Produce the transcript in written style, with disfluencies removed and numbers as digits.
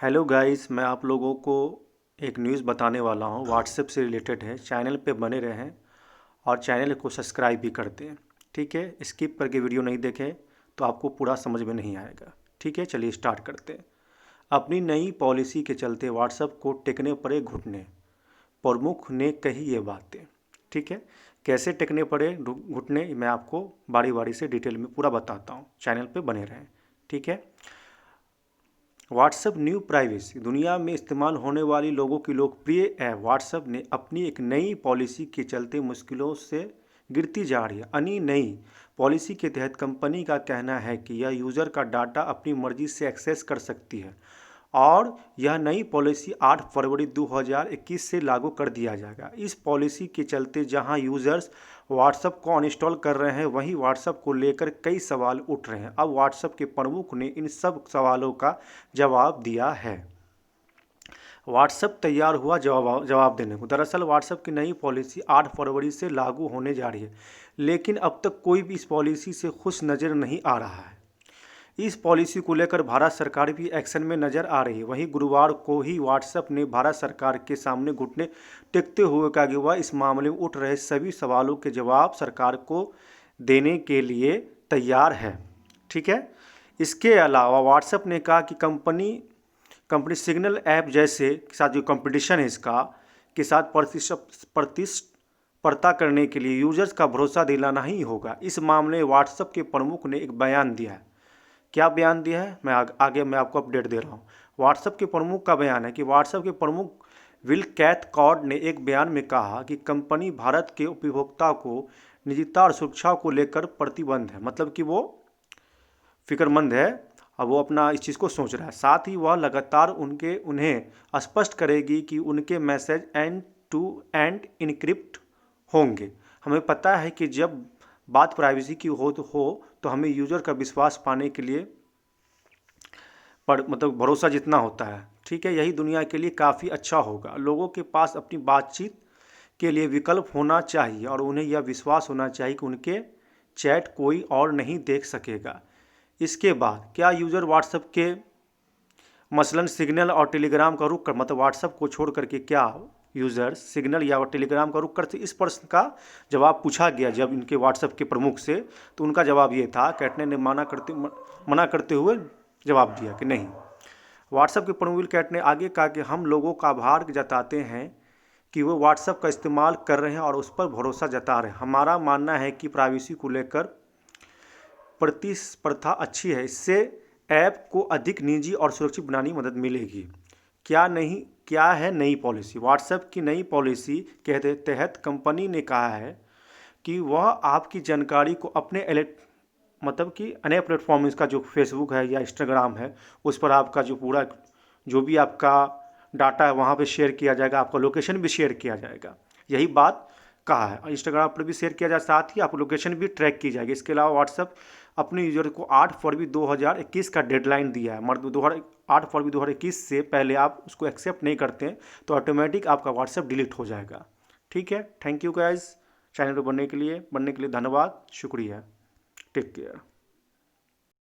Hello guys, मैं आप लोगों को एक न्यूज़ बताने वाला हूँ। व्हाट्सएप से रिलेटेड है। चैनल पे बने रहें और चैनल को सब्सक्राइब भी कर दें। ठीक है, स्किप करके वीडियो नहीं देखें तो आपको पूरा समझ में नहीं आएगा। ठीक है, चलिए स्टार्ट करते हैं। अपनी नई पॉलिसी के चलते व्हाट्सएप को टेकने पड़े घुटने, प्रमुख ने कही ये बातें। ठीक है, कैसे टेकने पड़े घुटने मैं आपको बारी बारी से डिटेल में पूरा बताता हूँ। चैनल पे बने रहें। ठीक है, व्हाट्सएप न्यू प्राइवेसी। दुनिया में इस्तेमाल होने वाली लोगों की लोकप्रिय ऐप व्हाट्सएप ने अपनी एक नई पॉलिसी के चलते मुश्किलों से गिरती जा रही है। नई पॉलिसी के तहत कंपनी का कहना है कि यह यूज़र का डाटा अपनी मर्जी से एक्सेस कर सकती है और यह नई पॉलिसी 8 फरवरी 2021 से लागू कर दिया जाएगा। इस पॉलिसी के चलते जहां यूज़र्स व्हाट्सएप को अनइंस्टॉल कर रहे हैं, वहीं व्हाट्सएप को लेकर कई सवाल उठ रहे हैं। अब व्हाट्सएप के प्रमुख ने इन सब सवालों का जवाब दिया है। व्हाट्सएप तैयार हुआ जवाब देने को। दरअसल व्हाट्सएप की नई पॉलिसी 8 फरवरी से लागू होने जा रही है, लेकिन अब तक कोई भी इस पॉलिसी से खुश नज़र नहीं आ रहा है। इस पॉलिसी को लेकर भारत सरकार भी एक्शन में नजर आ रही है। वहीं गुरुवार को ही व्हाट्सएप ने भारत सरकार के सामने घुटने टेकते हुए कहा कि वह इस मामले में उठ रहे सभी सवालों के जवाब सरकार को देने के लिए तैयार है। ठीक है, इसके अलावा व्हाट्सएप ने कहा कि कंपनी सिग्नल ऐप जैसे के साथ जो कंपटीशन है इसका के साथ प्रतिस्पर्धा करने के लिए यूजर्स का भरोसा दिलाना ही होगा। इस मामले में व्हाट्सएप के प्रमुख ने एक बयान दिया है। क्या बयान दिया है, मैं आगे मैं आपको अपडेट दे रहा हूँ। व्हाट्सएप के प्रमुख का बयान है कि व्हाट्सएप के प्रमुख विल कैथकार्ड ने एक बयान में कहा कि कंपनी भारत के उपभोक्ता को निजता और सुरक्षा को लेकर प्रतिबद्ध है। मतलब कि वो फिक्रमंद है और वो अपना इस चीज़ को सोच रहा है। साथ ही वह लगातार उन्हें स्पष्ट करेगी कि उनके message end to end encrypt होंगे। हमें पता है कि जब बात प्राइवेसी की हो तो हमें यूज़र का विश्वास पाने के लिए मतलब भरोसा जितना होता है। ठीक है, यही दुनिया के लिए काफ़ी अच्छा होगा। लोगों के पास अपनी बातचीत के लिए विकल्प होना चाहिए और उन्हें यह विश्वास होना चाहिए कि उनके चैट कोई और नहीं देख सकेगा। इसके बाद क्या यूज़र व्हाट्सएप के मसलन सिग्नल और टेलीग्राम का रुख कर मतलब व्हाट्सएप को छोड़ करके क्या यूज़र्स सिग्नल या टेलीग्राम का रुख करते? इस प्रश्न का जवाब पूछा गया जब इनके व्हाट्सएप के प्रमुख से, तो उनका जवाब ये था, कैटने ने मना करते हुए जवाब दिया कि नहीं। व्हाट्सएप के प्रमुख विल कैट ने आगे कहा कि हम लोगों का आभार जताते हैं कि वो व्हाट्सएप का इस्तेमाल कर रहे हैं और उस पर भरोसा जता रहे हैं। हमारा मानना है कि प्राइवेसी को लेकर प्रतिस्पर्धा अच्छी है, इससे ऐप को अधिक निजी और सुरक्षित बनाने में मदद मिलेगी। क्या है नई पॉलिसी? व्हाट्सएप की नई पॉलिसी के तहत कंपनी ने कहा है कि वह आपकी जानकारी को अपने मतलब कि अन्य प्लेटफॉर्म इसका जो फेसबुक है या इंस्टाग्राम है उस पर आपका जो पूरा जो भी आपका डाटा है वहाँ पे शेयर किया जाएगा, आपका लोकेशन भी शेयर किया जाएगा। यही बात कहा है। इंस्टाग्राम पर भी शेयर किया जाए, साथ ही आपको लोकेशन भी ट्रैक की जाएगी। इसके अलावा व्हाट्सएप अपने यूजर को 8 फरवरी 2021 का डेडलाइन दिया है। 8 फरवरी 2021 से पहले आप उसको एक्सेप्ट नहीं करते हैं तो ऑटोमेटिक आपका व्हाट्सएप डिलीट हो जाएगा। ठीक है, थैंक यू गाइस। चैनल पर बनने के लिए धन्यवाद, शुक्रिया। Take care.